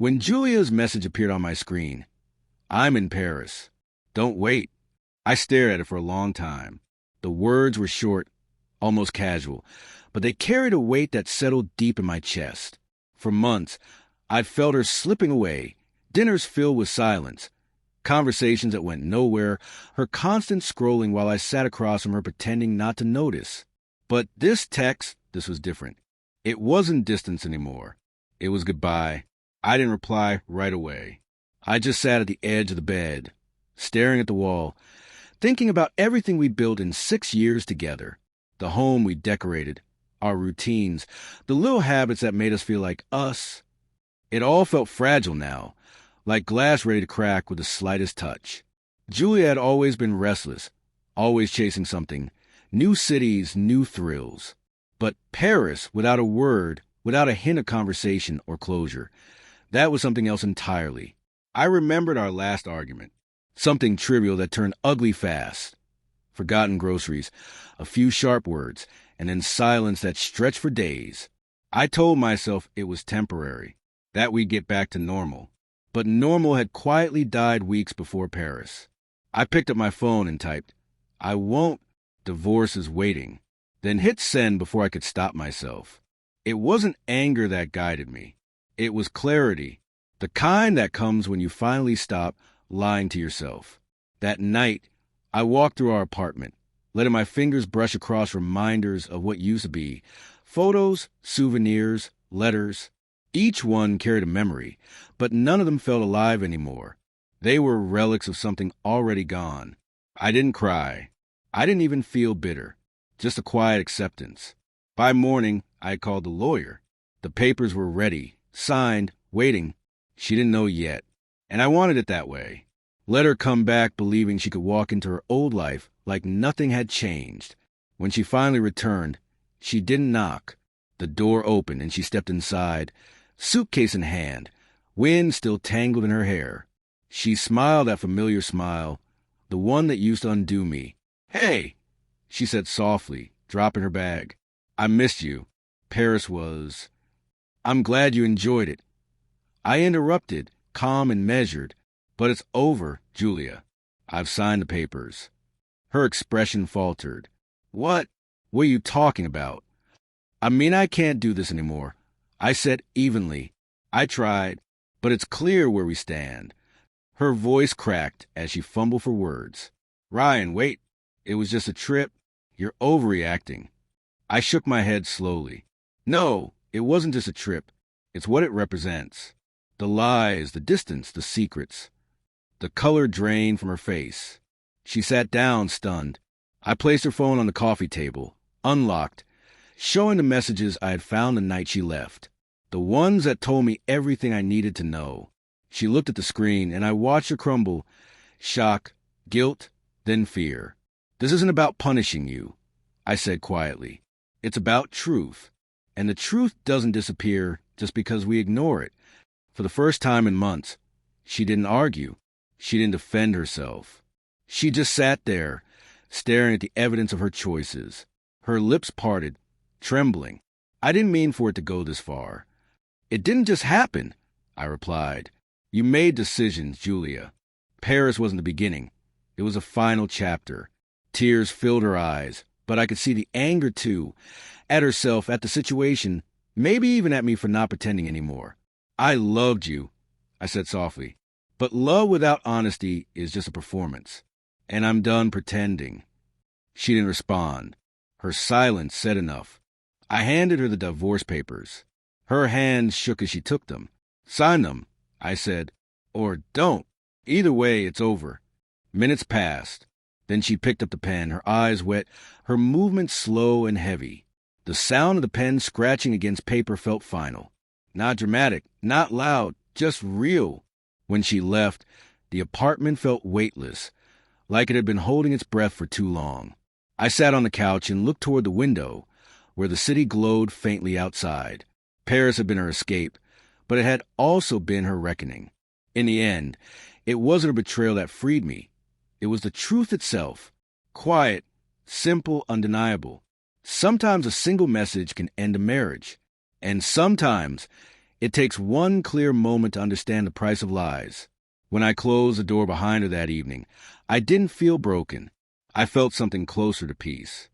When Julia's message appeared on my screen, "I'm in Paris. Don't wait." I stared at it for a long time. The words were short, almost casual, but they carried a weight that settled deep in my chest. For months, I'd felt her slipping away, dinners filled with silence, conversations that went nowhere, her constant scrolling while I sat across from her pretending not to notice. But this was different. It wasn't distance anymore. It was goodbye. I didn't reply right away. I just sat at the edge of the bed, staring at the wall, thinking about everything we built in 6 years together. The home we decorated, our routines, the little habits that made us feel like us. It all felt fragile now, like glass ready to crack with the slightest touch. Julia had always been restless, always chasing something. New cities, new thrills. But Paris, without a word, without a hint of conversation or closure, that was something else entirely. I remembered our last argument. Something trivial that turned ugly fast. Forgotten groceries, a few sharp words, and then silence that stretched for days. I told myself it was temporary, that we'd get back to normal. But normal had quietly died weeks before Paris. I picked up my phone and typed, "I won't, divorce is waiting," then hit send before I could stop myself. It wasn't anger that guided me. It was clarity, the kind that comes when you finally stop lying to yourself. That night, I walked through our apartment, letting my fingers brush across reminders of what used to be. Photos, souvenirs, letters. Each one carried a memory, but none of them felt alive anymore. They were relics of something already gone. I didn't cry. I didn't even feel bitter, just a quiet acceptance. By morning, I had called the lawyer. The papers were ready, signed, waiting. She didn't know yet, and I wanted it that way. Let her come back believing she could walk into her old life like nothing had changed. When she finally returned, she didn't knock. The door opened and she stepped inside, suitcase in hand, wind still tangled in her hair. She smiled that familiar smile, the one that used to undo me. "Hey," she said softly, dropping her bag. "I missed you. Paris was... I'm glad you enjoyed it." I interrupted, calm and measured. "But it's over, Julia. I've signed the papers." Her expression faltered. What are you talking about?" "I mean, I can't do this anymore," I said evenly. "I tried, but it's clear where we stand." Her voice cracked as she fumbled for words. "Ryan, wait. It was just a trip. You're overreacting." I shook my head slowly. "No, it wasn't just a trip. It's what it represents. The lies, the distance, the secrets." The color drained from her face. She sat down, stunned. I placed her phone on the coffee table, unlocked, showing the messages I had found the night she left. The ones that told me everything I needed to know. She looked at the screen, and I watched her crumble. Shock, guilt, then fear. "This isn't about punishing you," I said quietly. "It's about truth. And the truth doesn't disappear just because we ignore it." For the first time in months, she didn't argue. She didn't defend herself. She just sat there, staring at the evidence of her choices. Her lips parted, trembling. "I didn't mean for it to go this far." "It didn't just happen," I replied. "You made decisions, Julia. Paris wasn't the beginning. It was a final chapter." Tears filled her eyes, but I could see the anger too, at herself, at the situation, maybe even at me for not pretending anymore. "I loved you," I said softly. "But love without honesty is just a performance. And I'm done pretending." She didn't respond. Her silence said enough. I handed her the divorce papers. Her hands shook as she took them. "Sign them," I said. "Or don't. Either way, it's over." Minutes passed. Then she picked up the pen, her eyes wet, her movements slow and heavy. The sound of the pen scratching against paper felt final. Not dramatic, not loud, just real. When she left, the apartment felt weightless, like it had been holding its breath for too long. I sat on the couch and looked toward the window, where the city glowed faintly outside. Paris had been her escape, but it had also been her reckoning. In the end, it wasn't a betrayal that freed me. It was the truth itself. Quiet, simple, undeniable. Sometimes a single message can end a marriage. And sometimes It takes one clear moment to understand the price of lies. When I closed the door behind her that evening, I didn't feel broken. I felt something closer to peace.